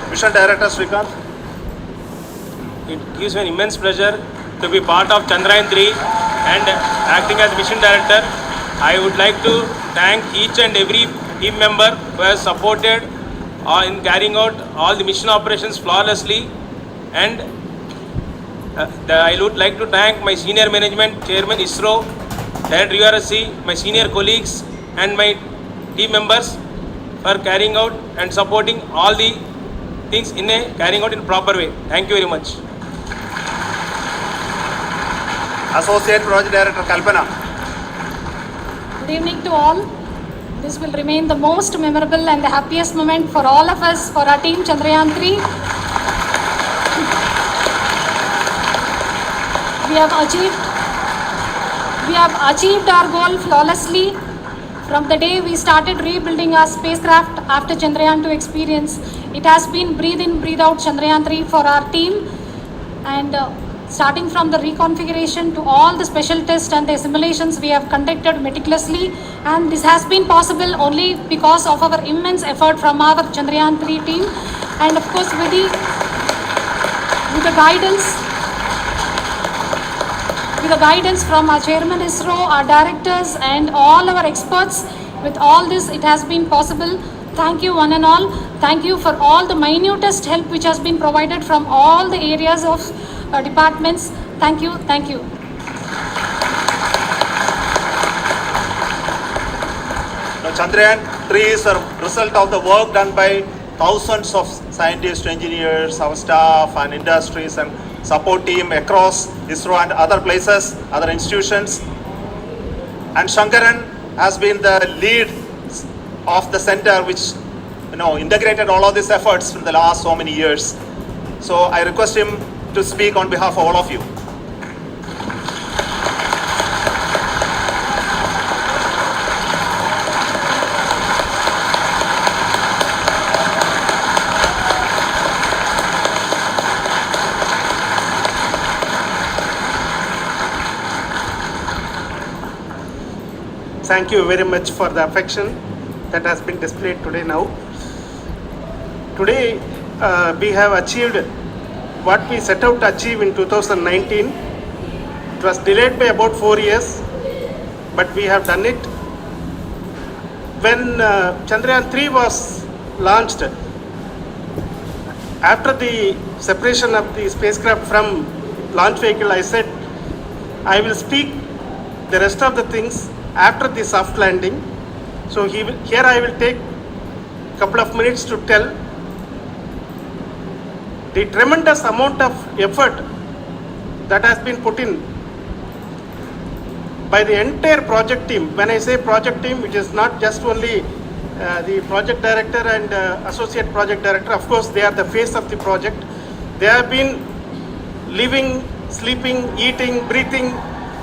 Mission Director Srikanth. It gives me an immense pleasure to be part of Chandrayaan 3 and acting as Mission Director. I would like to thank each and every team member who has supported in carrying out all the mission operations flawlessly, and I would like to thank my senior management, Chairman ISRO, Director URSC, my senior colleagues and my team members for carrying out and supporting all the things carrying out in proper way. Thank you very much. Associate Project Director Kalpana. Good evening to all. This will remain the most memorable and the happiest moment for all of us, for our team Chandrayaan 3. We have achieved our goal flawlessly. From the day we started rebuilding our spacecraft after Chandrayaan 2 experience, it has been breathe in, breathe out Chandrayaan 3 for our team. And starting from the reconfiguration to all the special tests and the simulations we have conducted meticulously, and this has been possible only because of our immense effort from our Chandrayaan 3 team, and of course with the guidance from our Chairman ISRO, our directors and all our experts. With all this, it has been possible. Thank you one and all. Thank you for all the minutest help which has been provided from all the areas of departments. Thank you. Thank you. Now, Chandrayaan 3 is a result of the work done by thousands of scientists, engineers, our staff and industries and support team across ISRO and other places, other institutions. And Shankaran has been the lead of the center, which integrated all of these efforts for the last so many years. So I request him to speak on behalf of all of you. Thank you very much for the affection that has been displayed today now. Today we have achieved what we set out to achieve in 2019. It was delayed by about 4 years, but we have done it. When Chandrayaan 3 was launched, after the separation of the spacecraft from launch vehicle, I said I will speak the rest of the things after the soft landing. So here I will take a couple of minutes to tell the tremendous amount of effort that has been put in by the entire project team. When I say project team, it is not just only the project director and associate project director. Of course, they are the face of the project. They have been living, sleeping, eating, breathing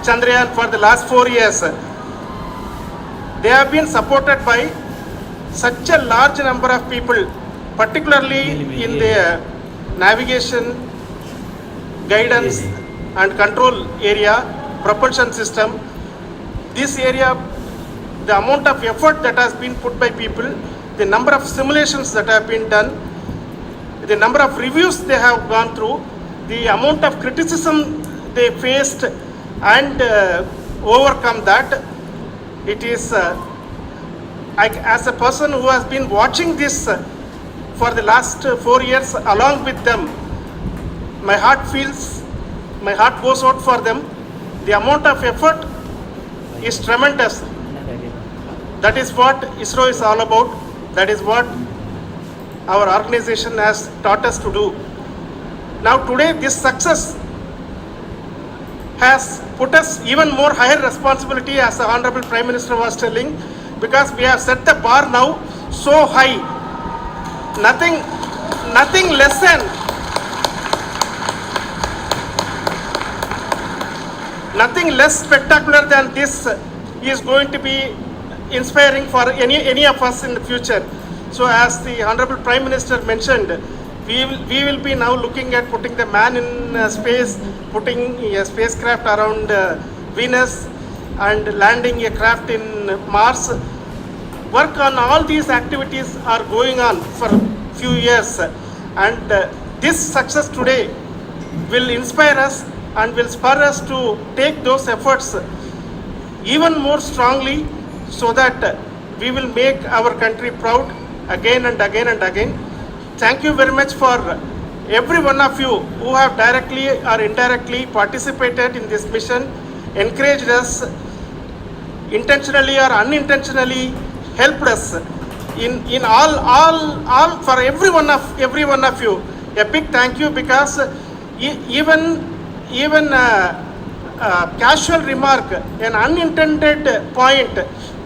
Chandrayaan for the last 4 years. They have been supported by such a large number of people, particularly in the navigation, guidance and control area, propulsion system. This area, the amount of effort that has been put by people, the number of simulations that have been done, the number of reviews they have gone through, the amount of criticism they faced and overcome that. It is, as a person who has been watching this for the last 4 years along with them, my heart goes out for them. The amount of effort is tremendous. That is what ISRO is all about. That is what our organization has taught us to do. Now today this success has put us even more higher responsibility, as the Honorable Prime Minister was telling, because we have set the bar now so high. Nothing less spectacular than this is going to be inspiring for any of us in the future. So as the Honorable Prime Minister mentioned, we will be now looking at putting the man in space, putting a spacecraft around Venus and landing a craft in Mars. Work on all these activities are going on for a few years, and this success today will inspire us and will spur us to take those efforts even more strongly, so that we will make our country proud again and again and again. Thank you very much for every one of you who have directly or indirectly participated in this mission, encouraged us, intentionally or unintentionally helped us in all for every one of you. A big thank you, because even casual remark, an unintended point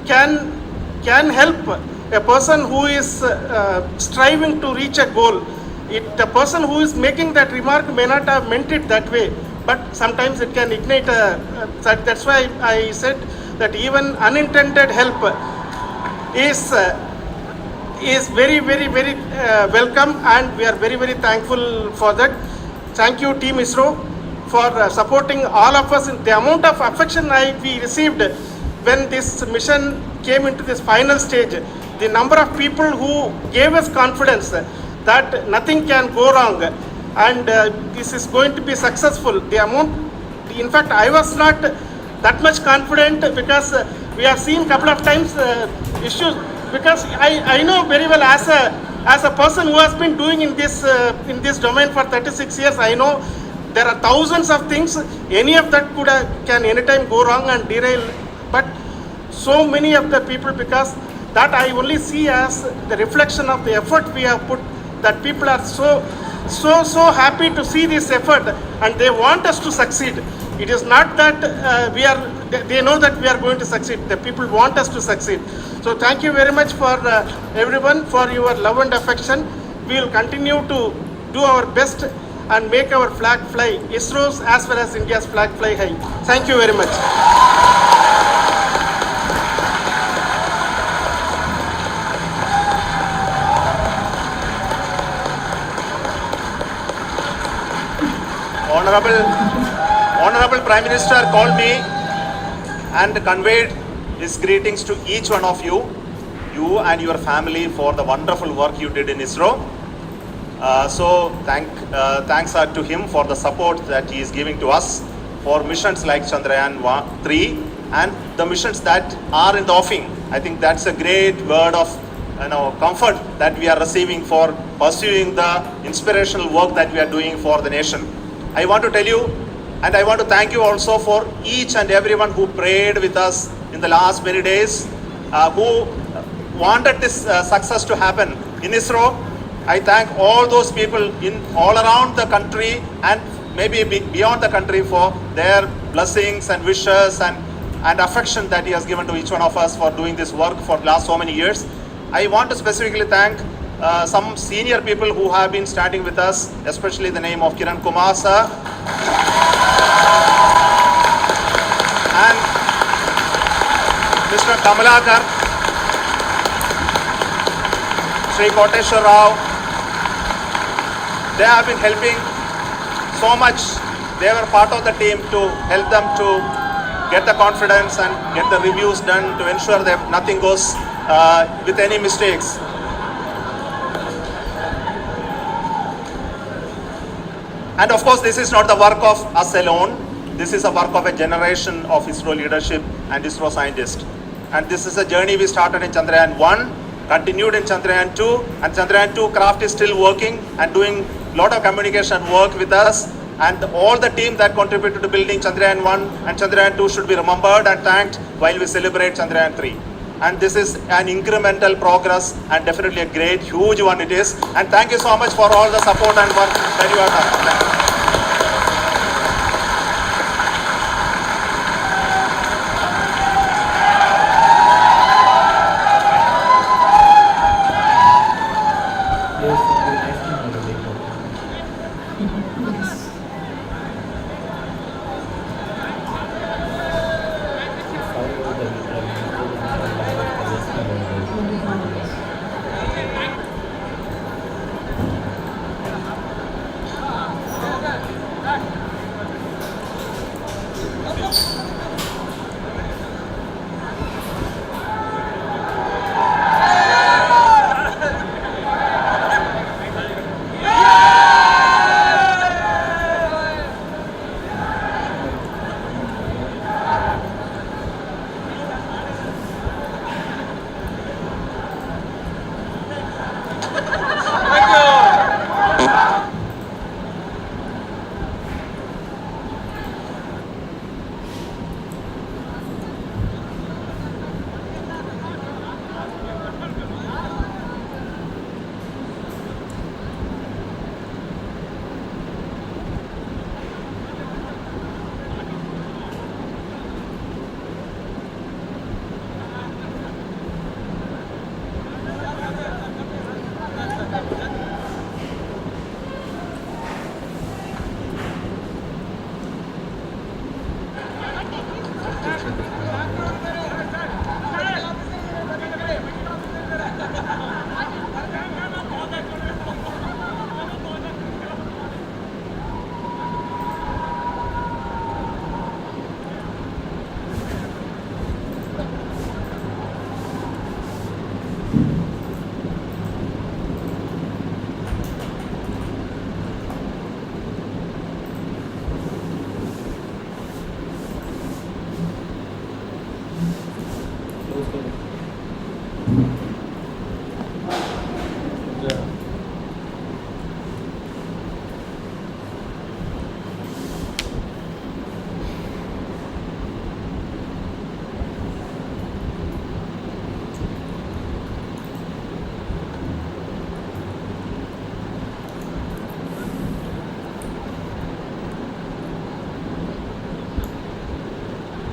can help a person who is striving to reach a goal. The person who is making that remark may not have meant it that way, but sometimes it can ignite that's why I said that even unintended help is very welcome, and we are very thankful for that. Thank you, Team ISRO, for supporting all of us. The amount of affection we received when this mission came into this final stage, the number of people who gave us confidence that nothing can go wrong and this is going to be successful. The amount, in fact, I was not that much confident, because we have seen couple of times issues, because I know very well as a person who has been doing in this domain for 36 years, I know there are thousands of things. Any of that can anytime go wrong and derail. But so many of the people, because that I only see as the reflection of the effort we have put, that people are so happy to see this effort and they want us to succeed. It is not that they know that we are going to succeed. The people want us to succeed. So thank you very much for everyone for your love and affection. We will continue to do our best and make our flag fly, ISRO's as well as India's flag fly high. Thank you very much. Honorable Prime Minister called me and conveyed his greetings to each one of you and your family for the wonderful work you did in ISRO. So thanks are to him for the support that he is giving to us for missions like Chandrayaan 3 and the missions that are in the offing. I think that's a great word of comfort that we are receiving for pursuing the inspirational work that we are doing for the nation. I want to tell you, and I want to thank you also for each and everyone who prayed with us in the last many days, who wanted this success to happen in ISRO. I thank all those people in all around the country and maybe beyond the country for their blessings and wishes and affection that he has given to each one of us for doing this work for the last so many years. I want to specifically thank some senior people who have been standing with us, especially the name of Kiran Kumar sir and Mr. Kamalakar, Sri Koteshwar Rao. They have been helping so much. They were part of the team to help them to get the confidence and get the reviews done to ensure that nothing goes with any mistakes. And of course, this is not the work of us alone. This is a work of a generation of ISRO leadership and ISRO scientists. And this is a journey we started in Chandrayaan 1, continued in Chandrayaan 2, and Chandrayaan 2 craft is still working and doing a lot of communication work with us. And all the team that contributed to building Chandrayaan 1 and Chandrayaan 2 should be remembered and thanked while we celebrate Chandrayaan 3. And this is an incremental progress and definitely a great, huge one it is. And thank you so much for all the support and work that you have done.